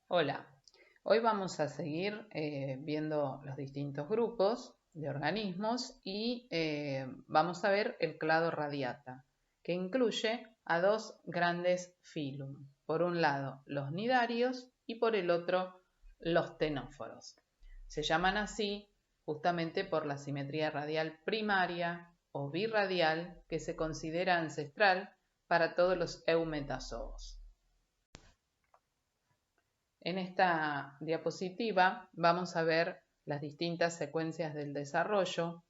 Hola, hoy vamos a seguir viendo los distintos grupos de organismos y vamos a ver el clado radiata, que incluye a dos grandes filum. Por un lado, los nidarios y por el otro, los ctenóforos. Se llaman así justamente por la simetría radial primaria o birradial que se considera ancestral para todos los eumetazoos. En esta diapositiva vamos a ver las distintas secuencias del desarrollo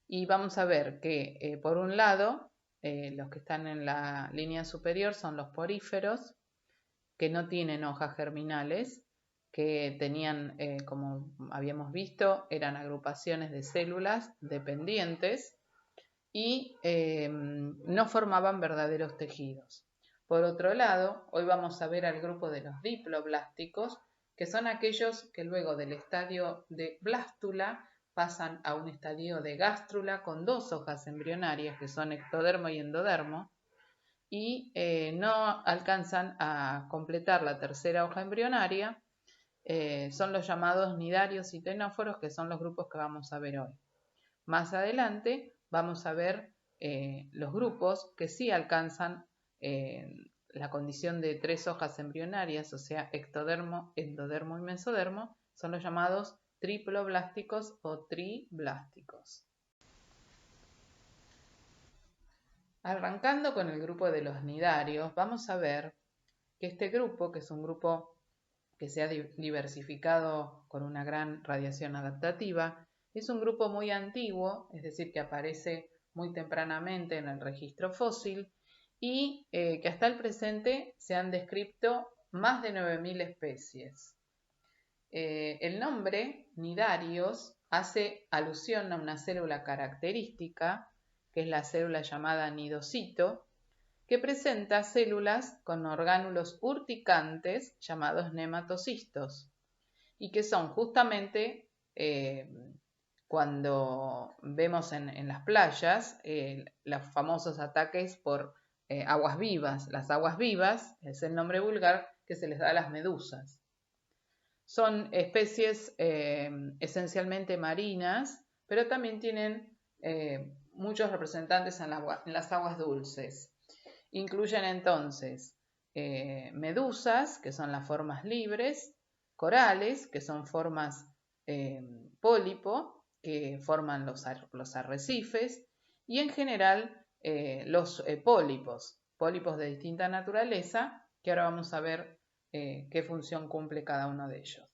y vamos a ver que por un lado los que están en la línea superior son los poríferos que no tienen hojas germinales, que tenían, como habíamos visto, eran agrupaciones de células dependientes y no formaban verdaderos tejidos. Por otro lado, hoy vamos a ver al grupo de los diploblásticos, que son aquellos que luego del estadio de blástula pasan a un estadio de gástrula con dos hojas embrionarias, que son ectodermo y endodermo, y no alcanzan a completar la tercera hoja embrionaria. Son los llamados nidarios y ctenóforos, que son los grupos que vamos a ver hoy. Más adelante vamos a ver los grupos que sí alcanzan la condición de tres hojas embrionarias, o sea, ectodermo, endodermo y mesodermo, son los llamados triploblásticos o triblásticos. Arrancando con el grupo de los nidarios, vamos a ver que este grupo, que es un grupo que se ha diversificado con una gran radiación adaptativa, es un grupo muy antiguo, es decir, que aparece muy tempranamente en el registro fósil y que hasta el presente se han descrito más de 9.000 especies. El nombre nidarios hace alusión a una célula característica, que es la célula llamada nidocito, que presenta células con orgánulos urticantes llamados nematocistos y que son justamente cuando vemos en las playas los famosos ataques por aguas vivas. Las aguas vivas es el nombre vulgar que se les da a las medusas. Son especies esencialmente marinas, pero también tienen muchos representantes en las aguas dulces. Incluyen entonces medusas, que son las formas libres, corales, que son formas pólipo, que forman los arrecifes, y en general los pólipos de distinta naturaleza, que ahora vamos a ver qué función cumple cada uno de ellos.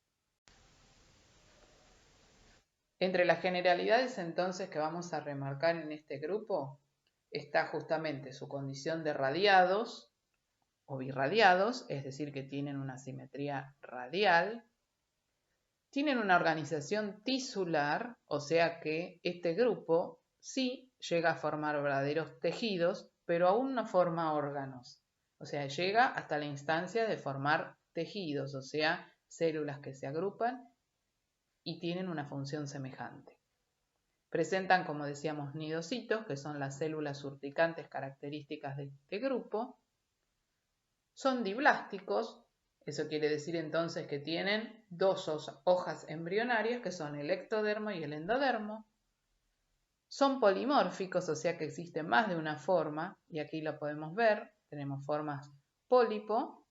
Entre las generalidades entonces que vamos a remarcar en este grupo está justamente su condición de radiados o birradiados, es decir, que tienen una simetría radial, tienen una organización tisular, o sea que este grupo sí llega a formar verdaderos tejidos, pero aún no forma órganos, o sea, llega hasta la instancia de formar tejidos, o sea, células que se agrupan y tienen una función semejante. Presentan, como decíamos, nidocitos, que son las células urticantes características de este grupo. Son diblásticos, eso quiere decir entonces que tienen dos hojas embrionarias, que son el ectodermo y el endodermo. Son polimórficos, o sea que existe más de una forma, y aquí lo podemos ver. Tenemos formas pólipo,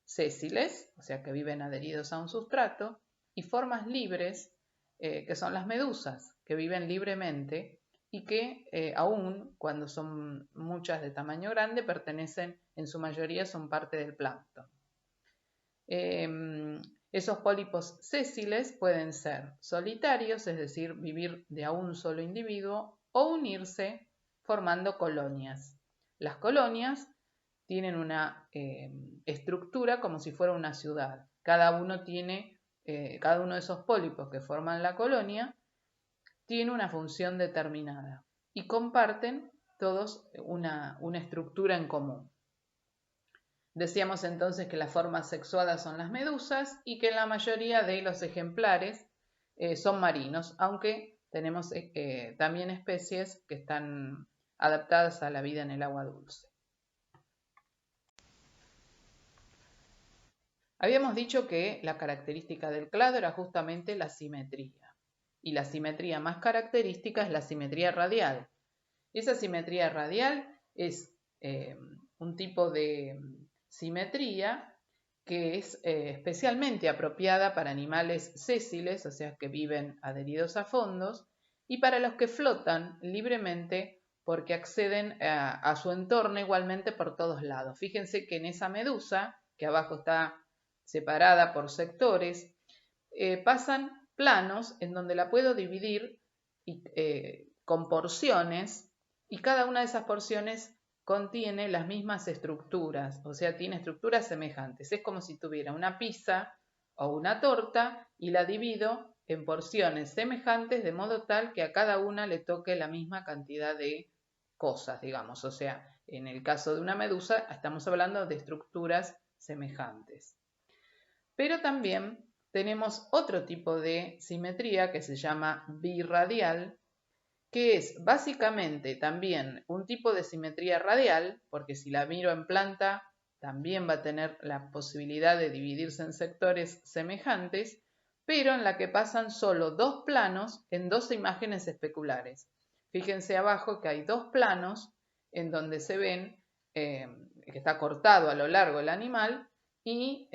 sésiles, o sea que viven adheridos a un sustrato, y formas libres, que son las medusas, que viven libremente y que aún cuando son muchas de tamaño grande pertenecen, en su mayoría son parte del plancton. Esos pólipos sésiles pueden ser solitarios, es decir, vivir de a un solo individuo, o unirse formando colonias. Las colonias tienen una estructura como si fuera una ciudad. Cada uno de esos pólipos que forman la colonia tiene una función determinada y comparten todos una estructura en común. Decíamos entonces que las formas sexuadas son las medusas y que la mayoría de los ejemplares son marinos, aunque tenemos también especies que están adaptadas a la vida en el agua dulce. Habíamos dicho que la característica del clado era justamente la simetría. Y la simetría más característica es la simetría radial. Esa simetría radial es un tipo de simetría que es especialmente apropiada para animales sésiles, o sea, que viven adheridos a fondos, y para los que flotan libremente porque acceden a su entorno igualmente por todos lados. Fíjense que en esa medusa, que abajo está separada por sectores, pasan planos en donde la puedo dividir con porciones, y cada una de esas porciones contiene las mismas estructuras, o sea, tiene estructuras semejantes. Es como si tuviera una pizza o una torta y la divido en porciones semejantes de modo tal que a cada una le toque la misma cantidad de cosas, digamos. O sea, en el caso de una medusa estamos hablando de estructuras semejantes. Pero también tenemos otro tipo de simetría que se llama birradial, que es básicamente también un tipo de simetría radial, porque si la miro en planta también va a tener la posibilidad de dividirse en sectores semejantes, pero en la que pasan solo dos planos en dos imágenes especulares. Fíjense abajo que hay dos planos en donde se ven que está cortado a lo largo el animal y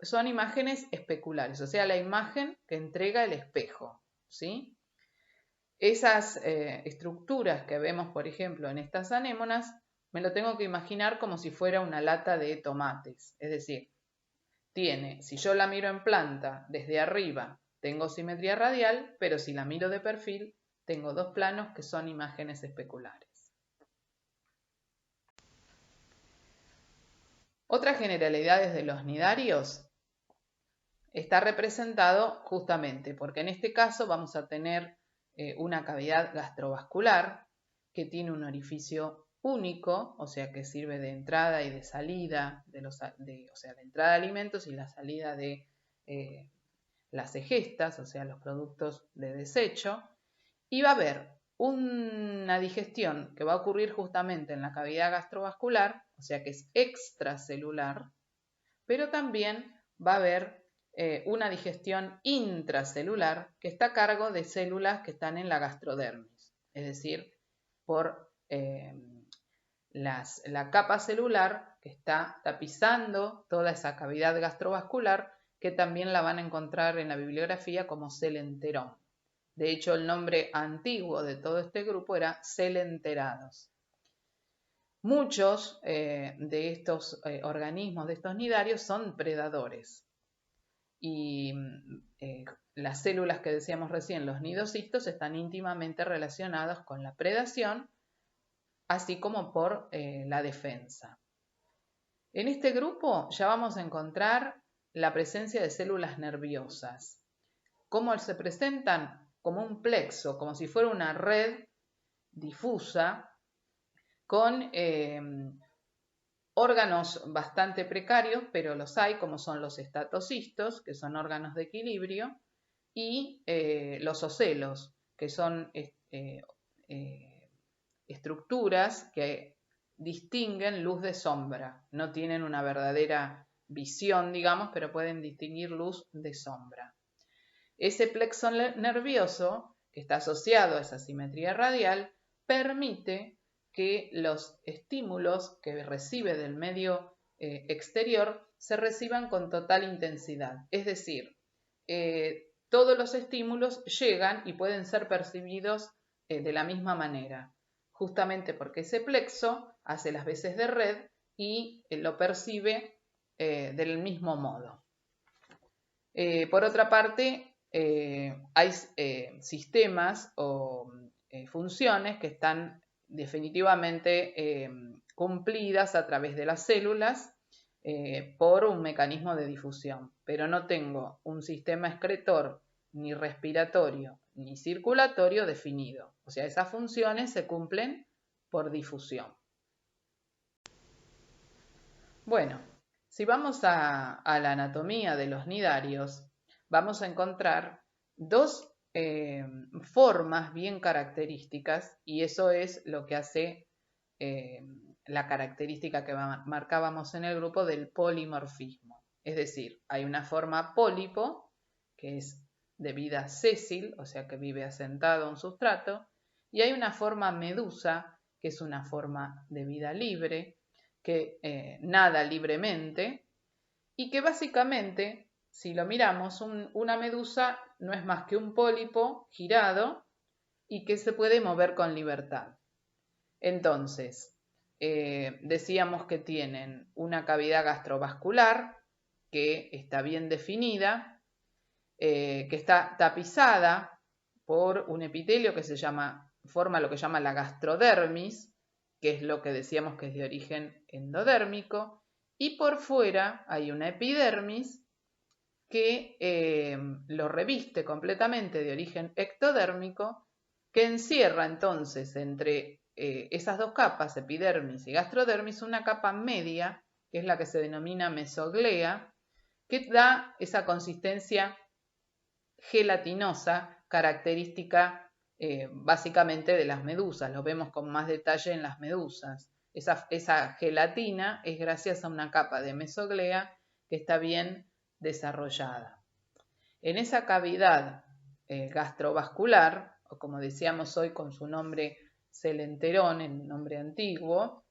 son imágenes especulares, o sea, la imagen que entrega el espejo, ¿sí? Esas estructuras que vemos, por ejemplo, en estas anémonas, me lo tengo que imaginar como si fuera una lata de tomates. Es decir, si yo la miro en planta desde arriba, tengo simetría radial, pero si la miro de perfil, tengo dos planos que son imágenes especulares. Otras generalidades de los nidarios está representado justamente porque en este caso vamos a tener una cavidad gastrovascular que tiene un orificio único, o sea que sirve de entrada y de salida, o sea, la entrada de alimentos y la salida de las egestas, o sea, los productos de desecho, y va a haber una digestión que va a ocurrir justamente en la cavidad gastrovascular, o sea que es extracelular, pero también va a haber una digestión intracelular que está a cargo de células que están en la gastrodermis, es decir, por la capa celular que está tapizando toda esa cavidad gastrovascular, que también la van a encontrar en la bibliografía como celenterón. De hecho, el nombre antiguo de todo este grupo era celenterados. Muchos de estos organismos, de estos nidarios, son predadores. Y las células que decíamos recién, los nidocitos, están íntimamente relacionados con la predación, así como por la defensa. En este grupo ya vamos a encontrar la presencia de células nerviosas. ¿Cómo se presentan? Como un plexo, como si fuera una red difusa con órganos bastante precarios, pero los hay, como son los estatocistos, que son órganos de equilibrio, y los ocelos, que son estructuras que distinguen luz de sombra. No tienen una verdadera visión, digamos, pero pueden distinguir luz de sombra. Ese plexo nervioso, que está asociado a esa simetría radial, permite que los estímulos que recibe del medio exterior se reciban con total intensidad. Es decir, todos los estímulos llegan y pueden ser percibidos de la misma manera, justamente porque ese plexo hace las veces de red y lo percibe del mismo modo. Por otra parte, hay sistemas o funciones que están definitivamente cumplidas a través de las células por un mecanismo de difusión, pero no tengo un sistema excretor ni respiratorio ni circulatorio definido. O sea, esas funciones se cumplen por difusión. Bueno, si vamos a la anatomía de los nidarios, vamos a encontrar dos formas bien características, y eso es lo que hace la característica que marcábamos en el grupo del polimorfismo. Es decir, hay una forma pólipo, que es de vida sésil, o sea que vive asentado en un sustrato, y hay una forma medusa, que es una forma de vida libre, que nada libremente, y que básicamente, si lo miramos, una medusa no es más que un pólipo girado y que se puede mover con libertad. Entonces, decíamos que tienen una cavidad gastrovascular que está bien definida, que está tapizada por un epitelio que forma lo que llama la gastrodermis, que es lo que decíamos que es de origen endodérmico, y por fuera hay una epidermis que lo reviste completamente de origen ectodérmico, que encierra entonces entre esas dos capas, epidermis y gastrodermis, una capa media, que es la que se denomina mesoglea, que da esa consistencia gelatinosa característica básicamente de las medusas. Lo vemos con más detalle en las medusas. Esa gelatina es gracias a una capa de mesoglea que está bien desarrollada. En esa cavidad gastrovascular, o como decíamos hoy con su nombre celenterón, el nombre antiguo,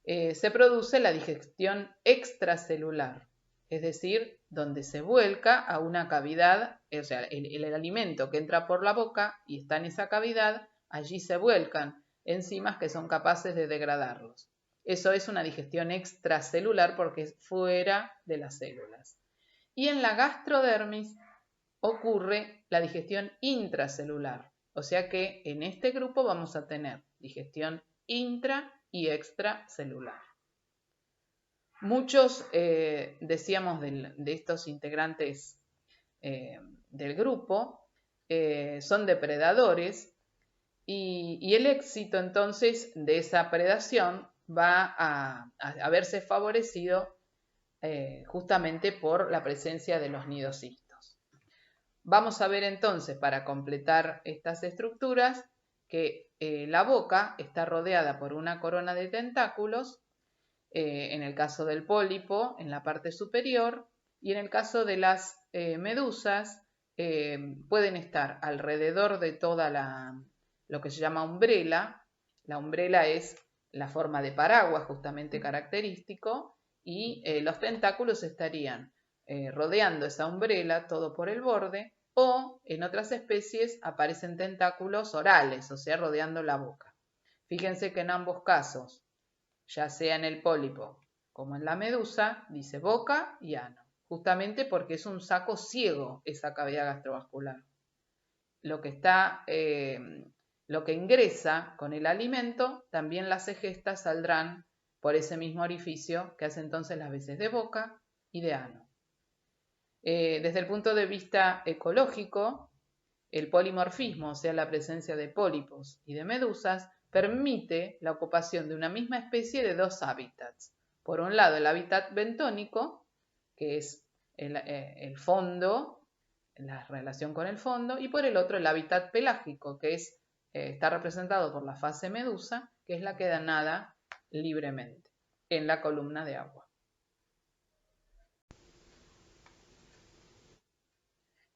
se produce la digestión extracelular, es decir, donde se vuelca a una cavidad, o sea, el alimento que entra por la boca y está en esa cavidad, allí se vuelcan enzimas que son capaces de degradarlos. Eso es una digestión extracelular porque es fuera de las células. Y en la gastrodermis ocurre la digestión intracelular, o sea que en este grupo vamos a tener digestión intra y extracelular. Muchos, decíamos, de estos integrantes del grupo son depredadores y el éxito entonces de esa predación va a verse favorecido justamente por la presencia de los nidocistos. Vamos a ver entonces, para completar estas estructuras, que la boca está rodeada por una corona de tentáculos, en el caso del pólipo, en la parte superior, y en el caso de las medusas, pueden estar alrededor de toda lo que se llama umbrela. La umbrela es la forma de paraguas justamente característico, y los tentáculos estarían rodeando esa umbrela todo por el borde, o en otras especies aparecen tentáculos orales, o sea, rodeando la boca. Fíjense que en ambos casos, ya sea en el pólipo como en la medusa, dice boca y ano, justamente porque es un saco ciego esa cavidad gastrovascular. Lo que ingresa con el alimento, también las egestas saldrán por ese mismo orificio que hace entonces las veces de boca y de ano. Desde el punto de vista ecológico, el polimorfismo, o sea, la presencia de pólipos y de medusas, permite la ocupación de una misma especie de dos hábitats. Por un lado, el hábitat bentónico, que es el fondo, la relación con el fondo, y por el otro, el hábitat pelágico, que está representado por la fase medusa, que es la que nada libremente en la columna de agua.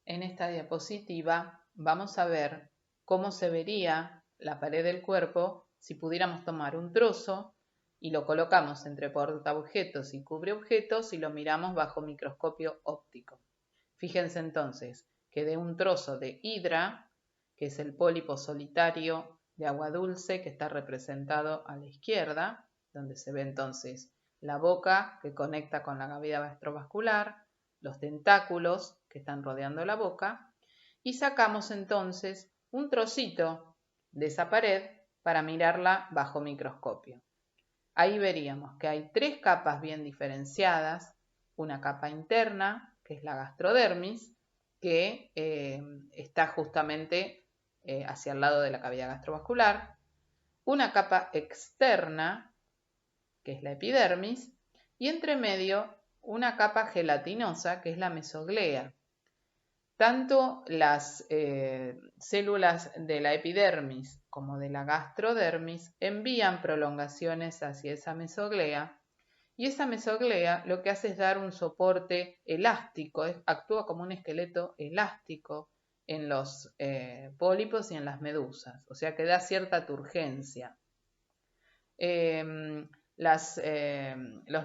En esta diapositiva vamos a ver cómo se vería la pared del cuerpo si pudiéramos tomar un trozo y lo colocamos entre portaobjetos y cubreobjetos y lo miramos bajo microscopio óptico. Fíjense entonces que de un trozo de hidra, que es el pólipo solitario de agua dulce que está representado a la izquierda, donde se ve entonces la boca que conecta con la cavidad gastrovascular, los tentáculos que están rodeando la boca, y sacamos entonces un trocito de esa pared para mirarla bajo microscopio. Ahí veríamos que hay tres capas bien diferenciadas, una capa interna, que es la gastrodermis, que está justamente hacia el lado de la cavidad gastrovascular, una capa externa, que es la epidermis, y entre medio una capa gelatinosa, que es la mesoglea. Tanto las células de la epidermis como de la gastrodermis envían prolongaciones hacia esa mesoglea y esa mesoglea lo que hace es dar un soporte elástico, actúa como un esqueleto elástico en los pólipos y en las medusas, o sea que da cierta turgencia. Los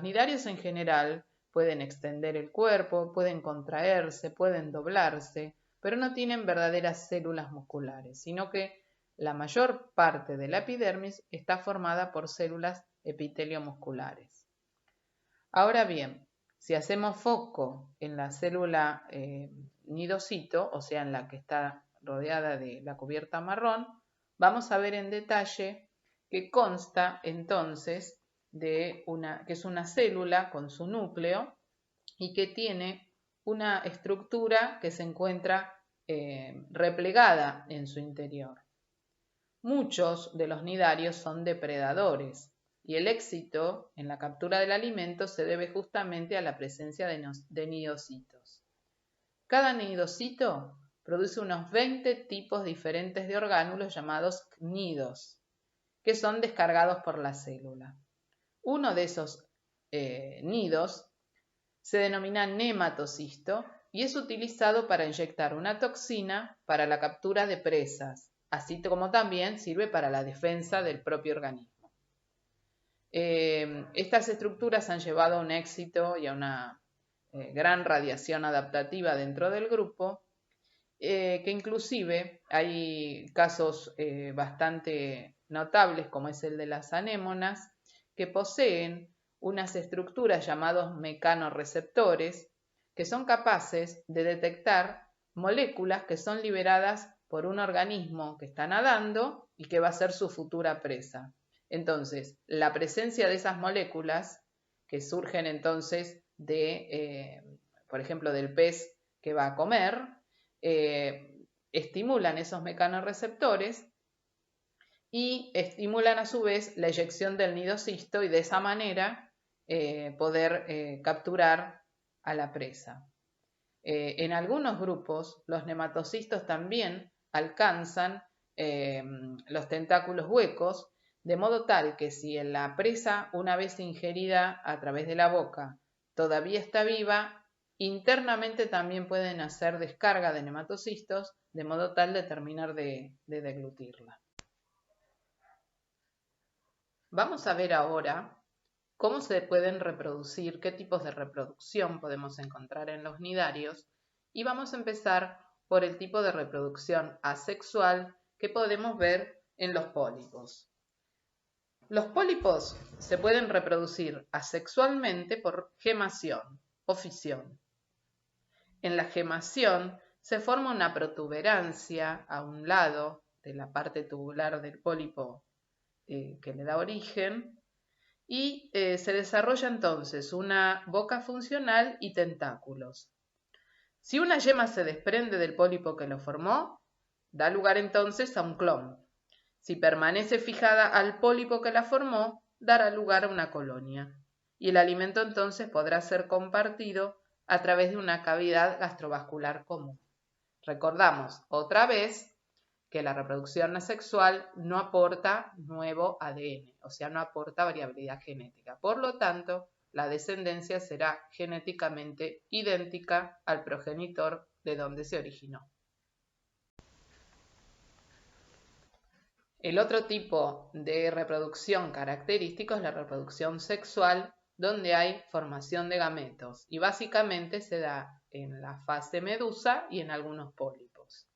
nidarios en general pueden extender el cuerpo, pueden contraerse, pueden doblarse, pero no tienen verdaderas células musculares, sino que la mayor parte de la epidermis está formada por células epiteliomusculares. Ahora bien, si hacemos foco en la célula nidocito, o sea, en la que está rodeada de la cubierta marrón, vamos a ver en detalle que consta entonces que es una célula con su núcleo y que tiene una estructura que se encuentra replegada en su interior. Muchos de los nidarios son depredadores y el éxito en la captura del alimento se debe justamente a la presencia de nidocitos. Cada nidocito produce unos 20 tipos diferentes de orgánulos llamados cnidos, que son descargados por la célula. Uno de esos nidos se denomina nematocisto y es utilizado para inyectar una toxina para la captura de presas, así como también sirve para la defensa del propio organismo. Estas estructuras han llevado a un éxito y a una gran radiación adaptativa dentro del grupo, que inclusive hay casos bastante notables, como es el de las anémonas, que poseen unas estructuras llamadas mecanorreceptores, que son capaces de detectar moléculas que son liberadas por un organismo que está nadando y que va a ser su futura presa. Entonces, la presencia de esas moléculas, que surgen entonces por ejemplo, del pez que va a comer, estimulan esos mecanorreceptores y estimulan a su vez la eyección del nidocisto y de esa manera poder capturar a la presa. En algunos grupos los nematocistos también alcanzan los tentáculos huecos, de modo tal que si la presa, una vez ingerida a través de la boca, todavía está viva, internamente también pueden hacer descarga de nematocistos, de modo tal de terminar de deglutirla. Vamos a ver ahora cómo se pueden reproducir, qué tipos de reproducción podemos encontrar en los nidarios, y vamos a empezar por el tipo de reproducción asexual que podemos ver en los pólipos. Los pólipos se pueden reproducir asexualmente por gemación o fisión. En la gemación se forma una protuberancia a un lado de la parte tubular del pólipo que le da origen y se desarrolla entonces una boca funcional y tentáculos. Si una yema se desprende del pólipo que lo formó, da lugar entonces a un clon. Si permanece fijada al pólipo que la formó, dará lugar a una colonia. Y el alimento entonces podrá ser compartido a través de una cavidad gastrovascular común. Recordamos otra vez que la reproducción asexual no aporta nuevo ADN, o sea, no aporta variabilidad genética. Por lo tanto, la descendencia será genéticamente idéntica al progenitor de donde se originó. El otro tipo de reproducción característico es la reproducción sexual, donde hay formación de gametos y básicamente se da en la fase medusa y en algunos pólipos.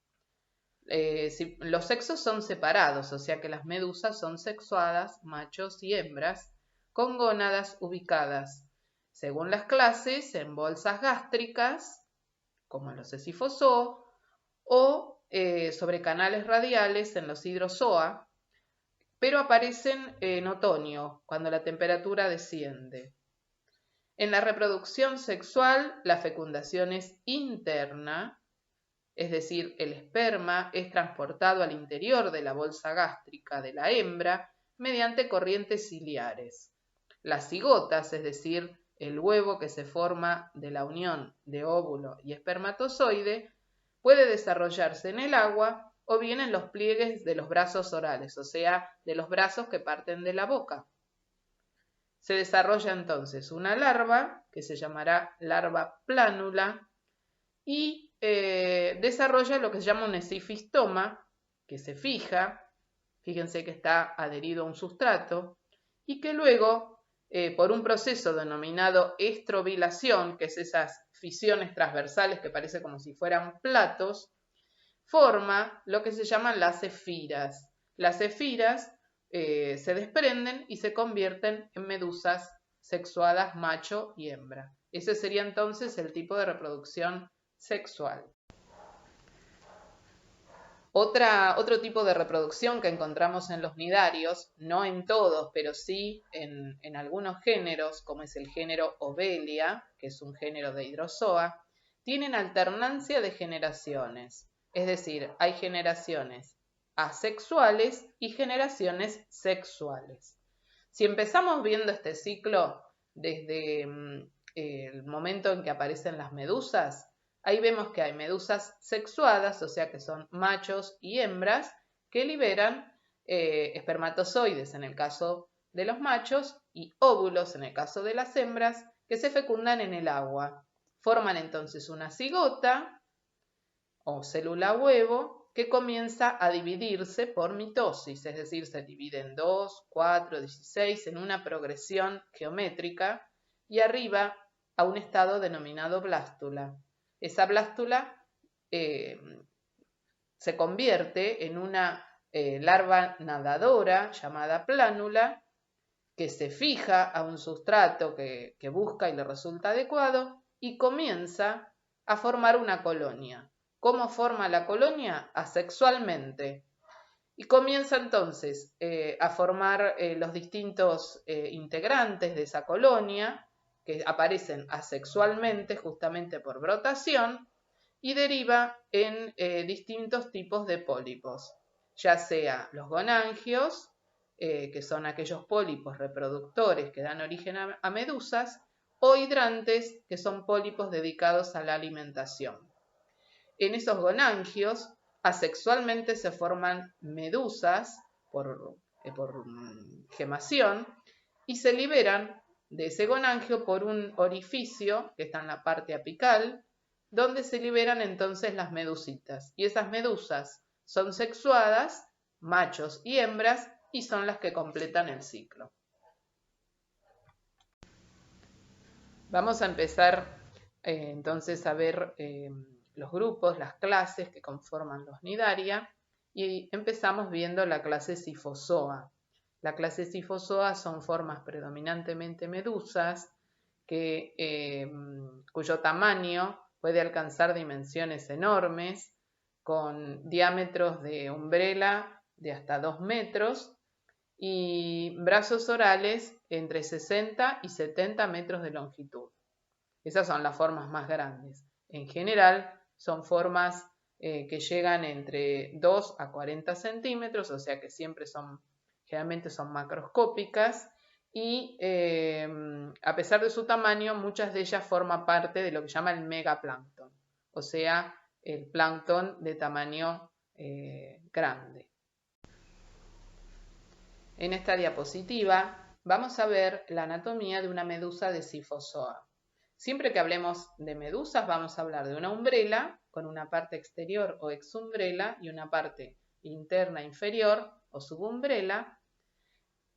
Los sexos son separados, o sea que las medusas son sexuadas, machos y hembras, con gónadas ubicadas, según las clases, en bolsas gástricas, como en los Scyphozoa, o sobre canales radiales en los hidrozoa, pero aparecen en otoño, cuando la temperatura desciende. En la reproducción sexual, la fecundación es interna, es decir, el esperma es transportado al interior de la bolsa gástrica de la hembra mediante corrientes ciliares. Las cigotas, es decir, el huevo que se forma de la unión de óvulo y espermatozoide, puede desarrollarse en el agua o bien en los pliegues de los brazos orales, o sea, de los brazos que parten de la boca. se desarrolla entonces una larva, que se llamará larva plánula, y desarrolla lo que se llama un esifistoma, que se fija, fíjense que está adherido a un sustrato, y que luego, por un proceso denominado estrobilación, que es esas fisiones transversales que parece como si fueran platos, forma lo que se llaman las efiras. Las efiras se desprenden y se convierten en medusas sexuadas macho y hembra. Ese sería entonces el tipo de reproducción sexual. Otro tipo de reproducción que encontramos en los nidarios, no en todos, pero sí en algunos géneros, como es el género Ovelia, que es un género de hidrozoa, tienen alternancia de generaciones. Es decir, hay generaciones asexuales y generaciones sexuales. Si empezamos viendo este ciclo desde el momento en que aparecen las medusas, ahí vemos que hay medusas sexuadas, o sea que son machos y hembras, que liberan espermatozoides en el caso de los machos y óvulos en el caso de las hembras, que se fecundan en el agua. Forman entonces una cigota o célula huevo que comienza a dividirse por mitosis, es decir, se divide en 2, 4, 16 en una progresión geométrica y arriba a un estado denominado blástula. Esa blástula se convierte en una larva nadadora llamada plánula que se fija a un sustrato que busca y le resulta adecuado y comienza a formar una colonia. ¿Cómo forma la colonia? Asexualmente. Y comienza entonces a formar los distintos integrantes de esa colonia que aparecen asexualmente justamente por brotación y deriva en distintos tipos de pólipos, ya sea los gonangios, que son aquellos pólipos reproductores que dan origen a medusas, o hidrantes, que son pólipos dedicados a la alimentación. En esos gonangios, asexualmente se forman medusas por gemación y se liberan de ese gonangio por un orificio que está en la parte apical, donde se liberan entonces las medusitas. Y esas medusas son sexuadas, machos y hembras, y son las que completan el ciclo. Vamos a empezar entonces a ver los grupos, las clases que conforman los Cnidaria, y empezamos viendo la clase Scyphozoa. La clase Scyphozoa son formas predominantemente medusas cuyo tamaño puede alcanzar dimensiones enormes, con diámetros de umbrela de hasta 2 metros y brazos orales entre 60 y 70 metros de longitud. Esas son las formas más grandes. En general son formas que llegan entre 2 a 40 centímetros, o sea que generalmente son macroscópicas y a pesar de su tamaño, muchas de ellas forman parte de lo que se llama el megaplancton, o sea, el plancton de tamaño grande. En esta diapositiva vamos a ver la anatomía de una medusa de Scyphozoa. Siempre que hablemos de medusas vamos a hablar de una umbrela con una parte exterior o exumbrela y una parte interna inferior o subumbrela,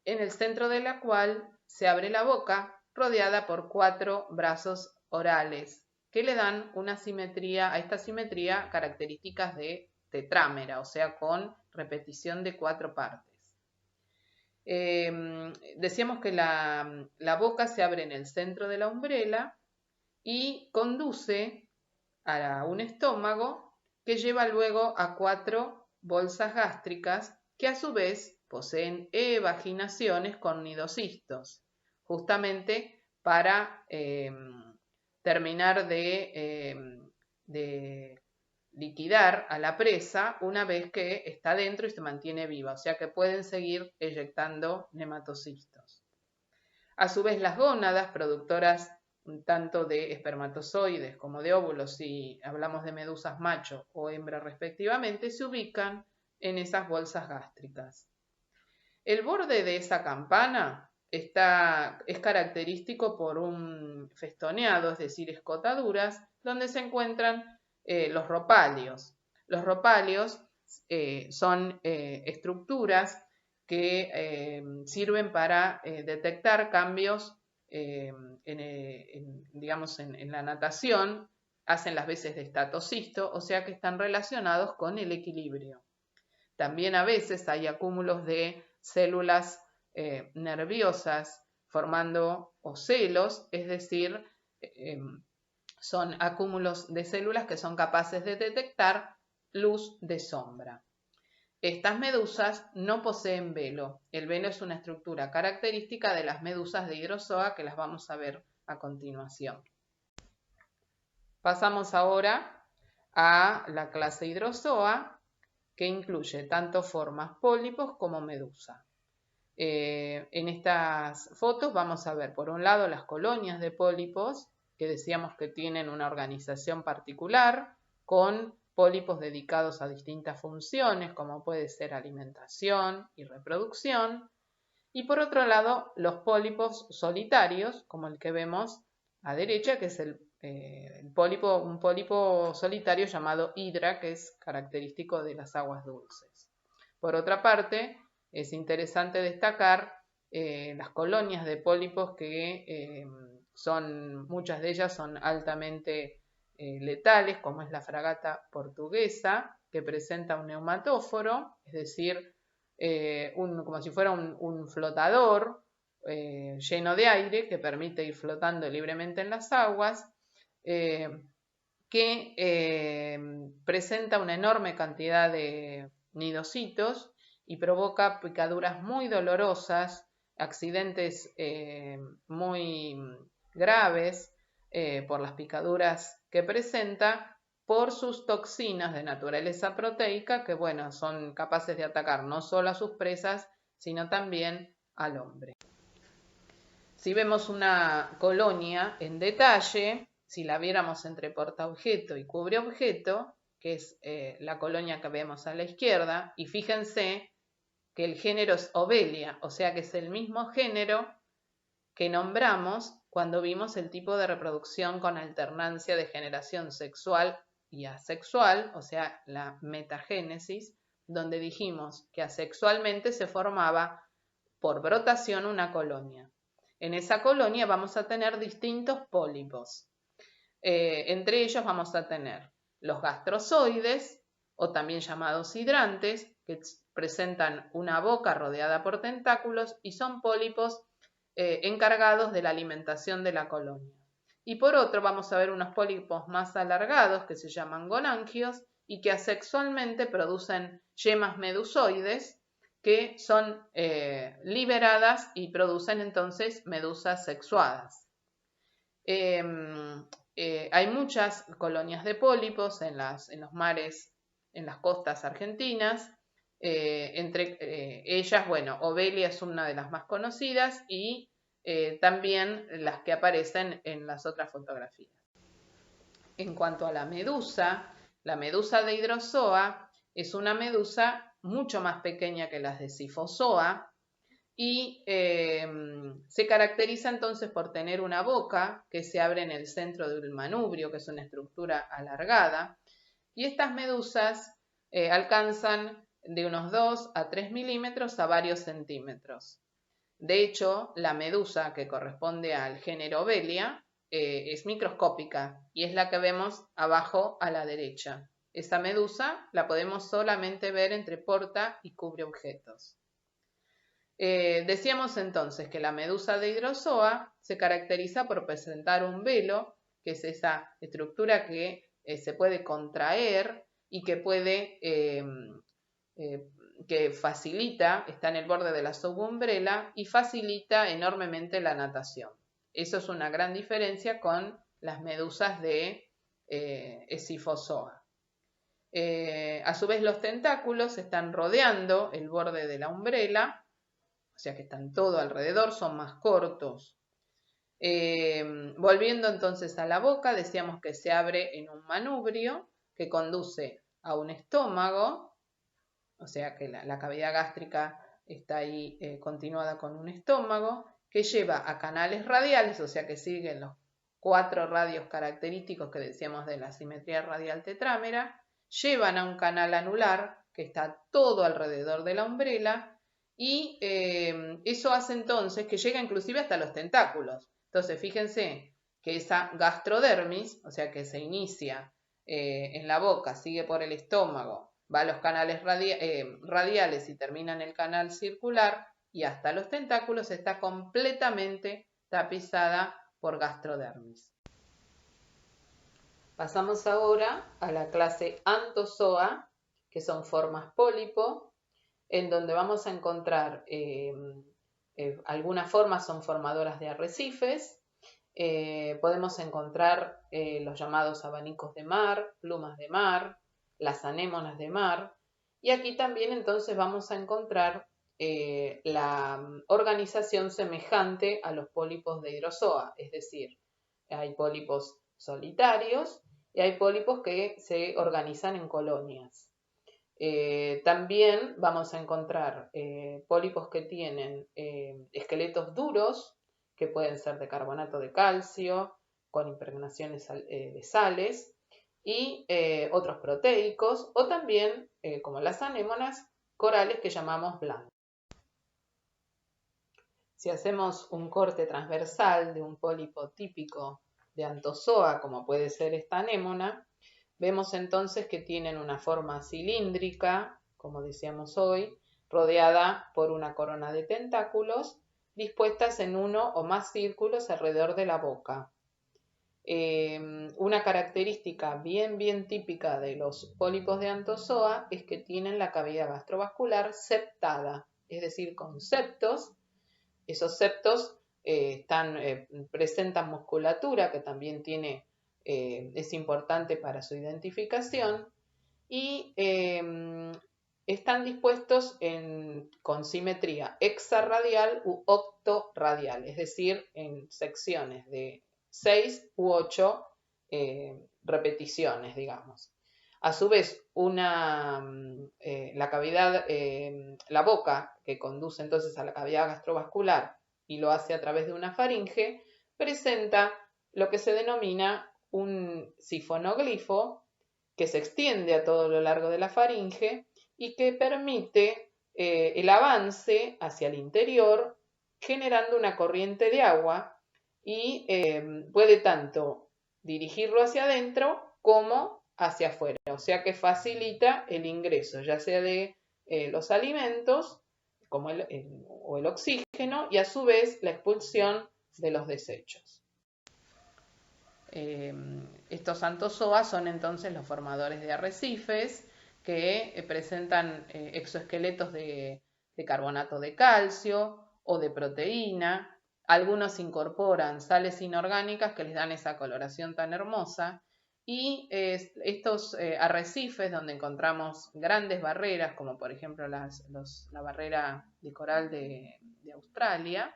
en el centro de la cual se abre la boca rodeada por 4 brazos orales que le dan a esta simetría características de tetrámera, o sea, con repetición de 4 partes. Decíamos que la boca se abre en el centro de la umbrela y conduce a un estómago que lleva luego a 4 bolsas gástricas que a su vez poseen evaginaciones con nidocistos, justamente para terminar de liquidar a la presa una vez que está dentro y se mantiene viva, o sea que pueden seguir eyectando nematocistos. A su vez, las gónadas, productoras tanto de espermatozoides como de óvulos, si hablamos de medusas macho o hembra respectivamente, se ubican en esas bolsas gástricas. El borde de esa campana es característico por un festoneado, es decir, escotaduras, donde se encuentran los ropalios. Los ropalios son estructuras que sirven para detectar cambios digamos, en la natación, hacen las veces de estatocisto, o sea que están relacionados con el equilibrio. También a veces hay acúmulos de células nerviosas formando ocelos, es decir, son acúmulos de células que son capaces de detectar luz de sombra. Estas medusas no poseen velo. El velo es una estructura característica de las medusas de hidrozoa que las vamos a ver a continuación. Pasamos ahora a la clase hidrozoa, que incluye tanto formas pólipos como medusa. En estas fotos vamos a ver por un lado las colonias de pólipos, que decíamos que tienen una organización particular, con pólipos dedicados a distintas funciones, como puede ser alimentación y reproducción, y por otro lado los pólipos solitarios, como el que vemos a derecha, que es un pólipo solitario llamado hidra, que es característico de las aguas dulces. Por otra parte, es interesante destacar las colonias de pólipos que muchas de ellas son altamente letales, como es la fragata portuguesa, que presenta un neumatóforo, es decir, como si fuera un flotador lleno de aire que permite ir flotando libremente en las aguas, que presenta una enorme cantidad de nidocitos y provoca picaduras muy dolorosas, accidentes muy graves por las picaduras que presenta, por sus toxinas de naturaleza proteica que, bueno, son capaces de atacar no solo a sus presas, sino también al hombre. Si vemos una colonia en detalle, si la viéramos entre portaobjeto y cubreobjeto, que es la colonia que vemos a la izquierda, y fíjense que el género es Ovelia, o sea que es el mismo género que nombramos cuando vimos el tipo de reproducción con alternancia de generación sexual y asexual, o sea, la metagénesis, donde dijimos que asexualmente se formaba por brotación una colonia. En esa colonia vamos a tener distintos pólipos. Entre ellos vamos a tener los gastrozoides, o también llamados hidrantes, que presentan una boca rodeada por tentáculos y son pólipos encargados de la alimentación de la colonia. Y por otro vamos a ver unos pólipos más alargados que se llaman gonangios y que asexualmente producen yemas medusoides que son liberadas y producen entonces medusas sexuadas. Hay muchas colonias de pólipos en los mares, en las costas argentinas. Entre ellas, bueno, Ovelia es una de las más conocidas y también las que aparecen en las otras fotografías. En cuanto a la medusa de hidrozoa es una medusa mucho más pequeña que las de Siphozoa y se caracteriza entonces por tener una boca que se abre en el centro del manubrio, que es una estructura alargada, y estas medusas alcanzan de unos 2 a 3 milímetros a varios centímetros. De hecho, la medusa que corresponde al género Ovelia es microscópica y es la que vemos abajo a la derecha. Esa medusa la podemos solamente ver entre porta y cubreobjetos. Decíamos entonces que la medusa de hidrozoa se caracteriza por presentar un velo, que es esa estructura que se puede contraer y que puede que facilita, está en el borde de la subumbrela y facilita enormemente la natación. Eso es una gran diferencia con las medusas de Siphozoa. A su vez los tentáculos están rodeando el borde de la umbrela, o sea que están todo alrededor, son más cortos. Volviendo entonces a la boca, decíamos que se abre en un manubrio que conduce a un estómago, o sea que la cavidad gástrica está ahí continuada con un estómago, que lleva a canales radiales, o sea que siguen los 4 radios característicos que decíamos de la simetría radial tetrámera, llevan a un canal anular que está todo alrededor de la umbrela y eso hace entonces que llega inclusive hasta los tentáculos. Entonces fíjense que esa gastrodermis, o sea que se inicia en la boca, sigue por el estómago, va a los canales radiales y termina en el canal circular y hasta los tentáculos está completamente tapizada por gastrodermis. Pasamos ahora a la clase Anthozoa, que son formas pólipo, en donde vamos a encontrar algunas formas son formadoras de arrecifes, podemos encontrar los llamados abanicos de mar, plumas de mar, las anémonas de mar, y aquí también entonces vamos a encontrar la organización semejante a los pólipos de hidrozoa, es decir, hay pólipos solitarios y hay pólipos que se organizan en colonias. También vamos a encontrar pólipos que tienen esqueletos duros, que pueden ser de carbonato de calcio, con impregnaciones de sales, y otros proteicos, o también, como las anémonas, corales que llamamos blandos. Si hacemos un corte transversal de un pólipo típico de Anthozoa, como puede ser esta anémona, vemos entonces que tienen una forma cilíndrica, como decíamos hoy, rodeada por una corona de tentáculos, dispuestas en uno o más círculos alrededor de la boca. Una característica bien típica de los pólipos de Anthozoa es que tienen la cavidad gastrovascular septada, es decir, con septos. Esos septos presentan musculatura que también es importante para su identificación y están dispuestos con simetría hexarradial u octorradial, es decir, en secciones de 6 u 8 repeticiones, digamos. A su vez, la cavidad, la boca, que conduce entonces a la cavidad gastrovascular y lo hace a través de una faringe, presenta lo que se denomina un sifonoglifo que se extiende a todo lo largo de la faringe y que permite el avance hacia el interior generando una corriente de agua y puede tanto dirigirlo hacia adentro como hacia afuera, o sea que facilita el ingreso ya sea de los alimentos como o el oxígeno y a su vez la expulsión de los desechos. Estos anthozoa son entonces los formadores de arrecifes que presentan exoesqueletos de carbonato de calcio o de proteína. Algunos incorporan sales inorgánicas que les dan esa coloración tan hermosa y estos arrecifes donde encontramos grandes barreras como por ejemplo la barrera de coral de Australia,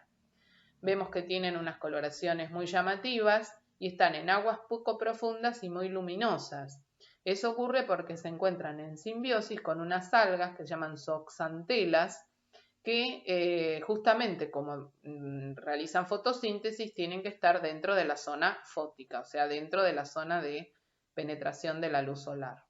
vemos que tienen unas coloraciones muy llamativas y están en aguas poco profundas y muy luminosas. Eso ocurre porque se encuentran en simbiosis con unas algas que se llaman zooxantelas que justamente como realizan fotosíntesis tienen que estar dentro de la zona fótica, o sea, dentro de la zona de penetración de la luz solar.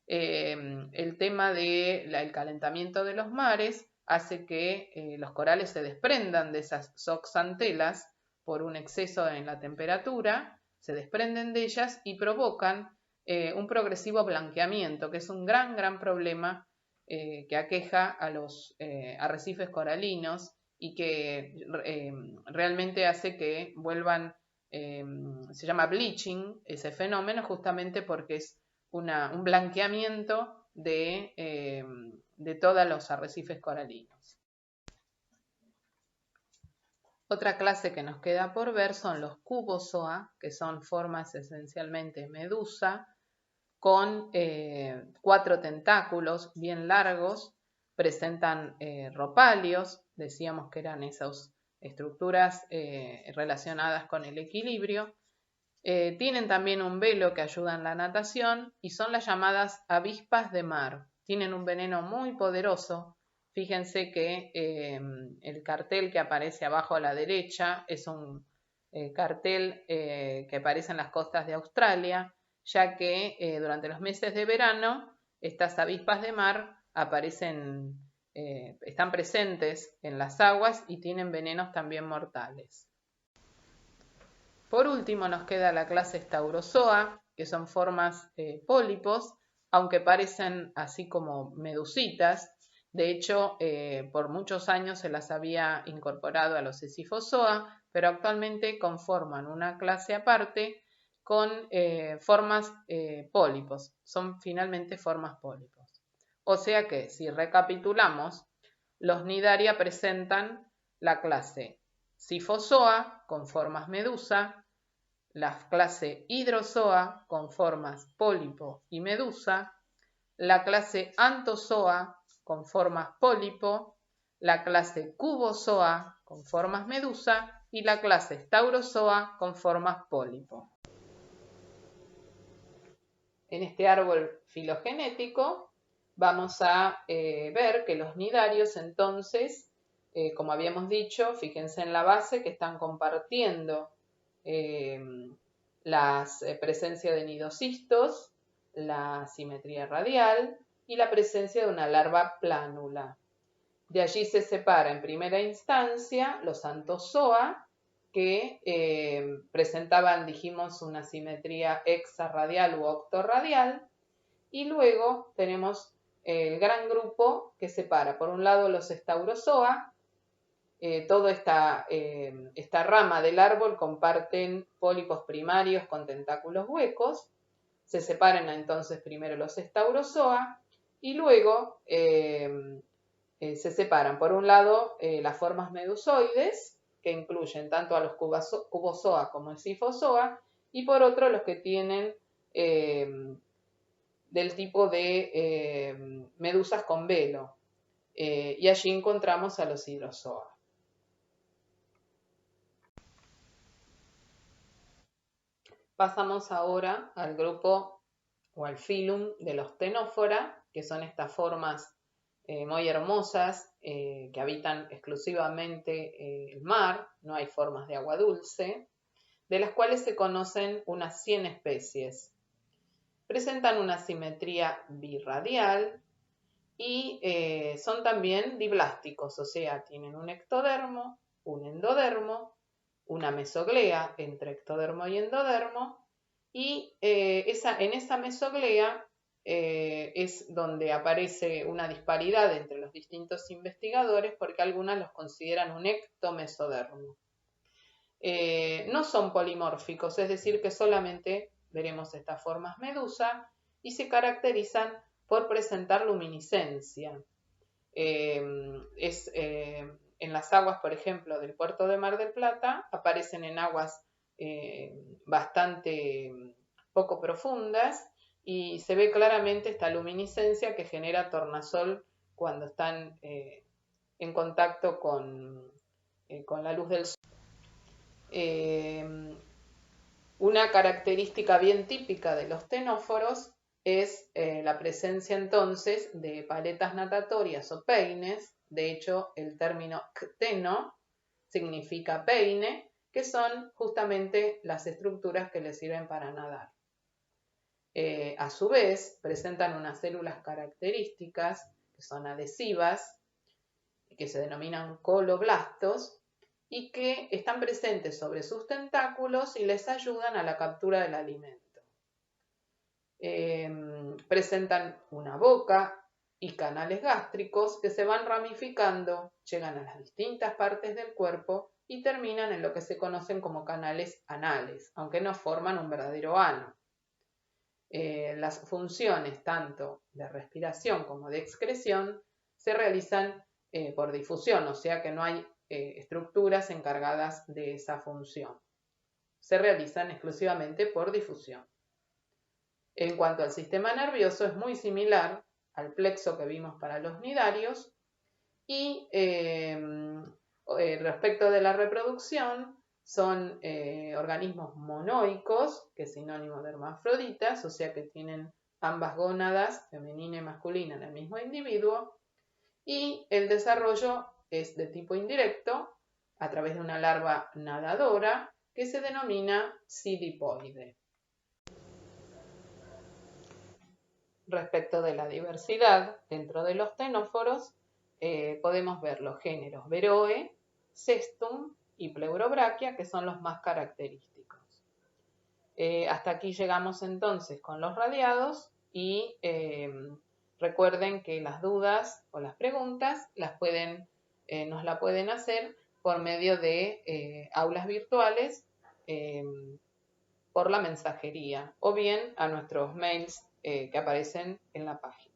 El tema del calentamiento de los mares hace que los corales se desprendan de esas zooxantelas por un exceso en la temperatura, se desprenden de ellas y provocan un progresivo blanqueamiento, que es un gran problema que aqueja a los arrecifes coralinos y que realmente hace que vuelvan, se llama bleaching, ese fenómeno, justamente porque es un blanqueamiento de todos los arrecifes coralinos. Otra clase que nos queda por ver son los cubozoa, que son formas esencialmente medusa, con 4 tentáculos bien largos, presentan ropalios, decíamos que eran esas estructuras relacionadas con el equilibrio, tienen también un velo que ayuda en la natación y son las llamadas avispas de mar. Tienen un veneno muy poderoso. Fíjense que el cartel que aparece abajo a la derecha es un cartel que aparece en las costas de Australia, ya que durante los meses de verano estas avispas de mar están presentes en las aguas y tienen venenos también mortales. Por último nos queda la clase Staurozoa, que son formas pólipos, aunque parecen así como medusitas. De hecho, por muchos años se las había incorporado a los Scyphozoa, pero actualmente conforman una clase aparte con formas pólipos. Son finalmente formas pólipos. O sea que, si recapitulamos, los Cnidaria presentan la clase Scyphozoa con formas medusa, la clase Hydrozoa con formas pólipo y medusa, la clase Anthozoa con formas pólipo, la clase Cubozoa con formas medusa y la clase Staurozoa con formas pólipo. En este árbol filogenético vamos a ver que los cnidarios entonces, como habíamos dicho, fíjense en la base que están compartiendo la presencia de nidocistos, la simetría radial y la presencia de una larva plánula. De allí se separa en primera instancia los Anthozoa, que presentaban, dijimos, una simetría hexarradial u octorradial, y luego tenemos el gran grupo que separa, por un lado, los Staurozoa. Toda esta rama del árbol comparten pólipos primarios con tentáculos huecos. Se separan entonces primero los Staurozoa y luego se separan, por un lado, las formas medusoides, que incluyen tanto a los Cubozoa como el Scyphozoa, y por otro los que tienen del tipo de medusas con velo. Y allí encontramos a los Hydrozoa. Pasamos ahora al grupo o al filum de los Ctenófora, que son estas formas muy hermosas que habitan exclusivamente el mar, no hay formas de agua dulce, de las cuales se conocen unas 100 especies. Presentan una simetría birradial y son también diblásticos, o sea, tienen un ectodermo, un endodermo, una mesoglea entre ectodermo y endodermo, y en esa mesoglea es donde aparece una disparidad entre los distintos investigadores porque algunas los consideran un ectomesodermo. No son polimórficos, es decir, que solamente veremos estas formas medusa y se caracterizan por presentar luminiscencia. En las aguas, por ejemplo, del puerto de Mar del Plata, aparecen en aguas bastante poco profundas y se ve claramente esta luminiscencia que genera tornasol cuando están en contacto con la luz del sol. Una característica bien típica de los ctenóforos es la presencia entonces de paletas natatorias o peines. De hecho, el término cteno significa peine, que son justamente las estructuras que les sirven para nadar. A su vez, presentan unas células características que son adhesivas, que se denominan coloblastos, y que están presentes sobre sus tentáculos y les ayudan a la captura del alimento. Presentan una boca y canales gástricos que se van ramificando, llegan a las distintas partes del cuerpo y terminan en lo que se conocen como canales anales, aunque no forman un verdadero ano. Las funciones tanto de respiración como de excreción se realizan por difusión, o sea que no hay estructuras encargadas de esa función. Se realizan exclusivamente por difusión. En cuanto al sistema nervioso, es muy similar al plexo que vimos para los cnidarios y respecto de la reproducción, son organismos monoicos, que es sinónimo de hermafroditas, o sea que tienen ambas gónadas, femenina y masculina, en el mismo individuo, Y el desarrollo es de tipo indirecto a través de una larva nadadora que se denomina cidipoide. Respecto de la diversidad dentro de los ctenóforos, podemos ver los géneros Beroe, Cestum y Pleurobraquia, que son los más característicos. Hasta aquí llegamos entonces con los radiados y recuerden que las dudas o las preguntas nos la pueden hacer por medio de aulas virtuales por la mensajería o bien a nuestros mails que aparecen en la página.